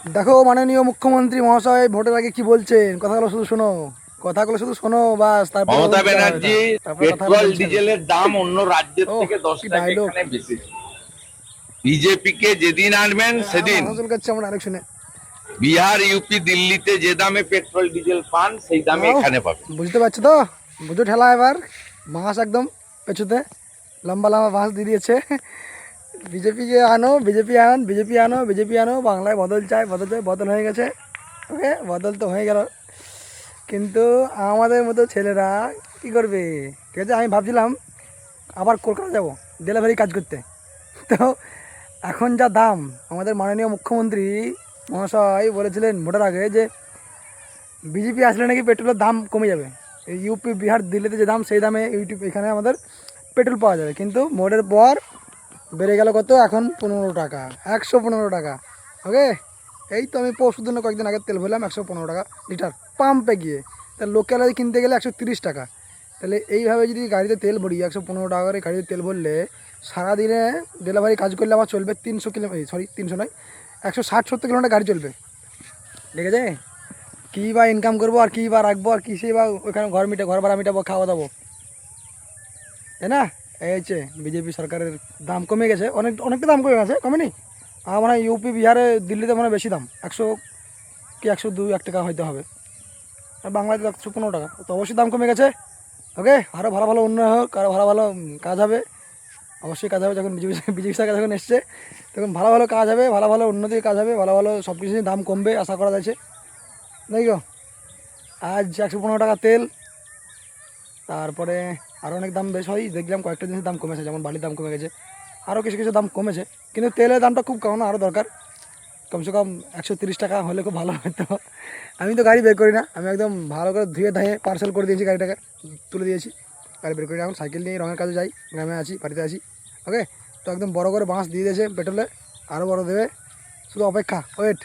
দেখো মাননীয় মুখ্যমন্ত্রী মহাশয় ভোটের আগে কি বলছেন, কথাগুলো শুধু শোনো, কথাগুলো শুধু শোনো বাস, তারপরে মমতা বিচার হবে না। ব্যানার্জি তারপরে কথাগুলো পেট্রোল বলছেন। ডিজেলের দাম অন্য রাজ্যের ওহ, থেকে দশ কি টাকা ডায়লগ! এখানে বেশি। বিজেপি কে যেদিন আনবেন সেদিন মাথা চুলকাচ্ছে আমার আরেক শুনে। বিহার, ইউপি, দিল্লিতে যে দামে পেট্রোল ডিজেল পান সেই দামে নাও, এখানে পাবেন। বুঝতে পারছো তো? বুঝো ঠেলা এবার। বাঁশ একদম পেছুতে লম্বা লম্বা বাঁশ দিয়ে দিয়েছে। বিজেপিকে আনো, বিজেপি আন, বিজেপি আনো, বিজেপি আনো, বাংলায় বদল চাই, বদল চাই, বদল হয়ে গেছে। ওকে, বদল তো হয়ে গেল, কিন্তু আমাদের মতো ছেলেরা কি করবে? ঠিক আছে, আমি ভাবছিলাম আবার কলকাতা যাব ডেলিভারি কাজ করতে। তো এখন যা দাম, আমাদের মাননীয় মুখ্যমন্ত্রী মহাশয় বলেছিলেন ভোটের আগে যে বিজেপি আসলে নাকি পেট্রোলের দাম কমে যাবে। এই ইউপি, বিহার, দিল্লিতে যে দাম সেই দামে এখানে আমাদের পেট্রোল পাওয়া যাবে, কিন্তু ভোটের পর বেড়ে গেল কত, এখন 15 টাকা, 115 টাকা। ওকে, এই তো আমি পরশু দিন কয়েকদিন আগে তেল ভরলাম 115 টাকা লিটার পাম্পে গিয়ে। তা লোকালে কিনতে গেলে 130 টাকা। তাহলে এইভাবে যদি গাড়িতে তেল ভরি 115 টাকা করে গাড়িতে তেল ভরলে সারাদিনে ডেলিভারি কাজ করলে আমার চলবে 300 কিলোমিটার, সরি 300 নয়, 160-170 কিলোমিটার গাড়ি চলবে। ঠিক আছে, কী বা ইনকাম করবো আর কী বা রাখবো আর কিসে বা ওখানে ঘর ভাড়া মিটাবো, খাওয়া দাবো, তাই না? এই হচ্ছে বিজেপি সরকারের দাম কমে গেছে, অনেকটা দাম কমে গেছে, কমেনি? আমার মনে হয় ইউপি, বিহারে, দিল্লিতে মনে হয় বেশি দাম, 100 কি 102-1 টাকা হয়তো হবে। আর বাংলাদেশে 115 টাকা, তো অবশ্যই দাম কমে গেছে। ওকে, আরও ভালো ভালো উন্নয়ন হোক, আরও ভালো ভালো কাজ হবে। অবশ্যই কাজ হবে, যখন বিজেপি বিজেপি সরকার যখন এসছে তখন ভালো ভালো কাজ হবে, ভালো ভালো উন্নতির কাজ হবে, ভালো ভালো সব কিছুর দাম কমবে আশা করা যাচ্ছে। নাকি গো? আজ 115 টাকা তেল, তারপরে আরও অনেক দাম বেশ হয় দেখলাম, কয়েকটা জিনিসের দাম কমেছে, যেমন বালির দাম কমে গেছে, আরও কিছু কিছু দাম কমেছে। কিন্তু তেলের দামটা খুব কমানো আরও দরকার, কমসে কম 130 টাকা হলে খুব ভালো হতো। আমি তো গাড়ি বের করি না, আমি একদম ভালো করে ধুয়ে ধায়ে পার্সেল করে দিয়েছি, গাড়িটাকে তুলে দিয়েছি, গাড়ি বের করি না, এখন সাইকেল নিয়ে রঙের কাজে যাই, গ্রামে আছি, বাড়িতে আছি। ওকে, তো একদম বড় করে বাঁশ দিয়ে দিয়েছে পেট্রোলে, আরও বড় দেবে, শুধু অপেক্ষা, ওয়েট।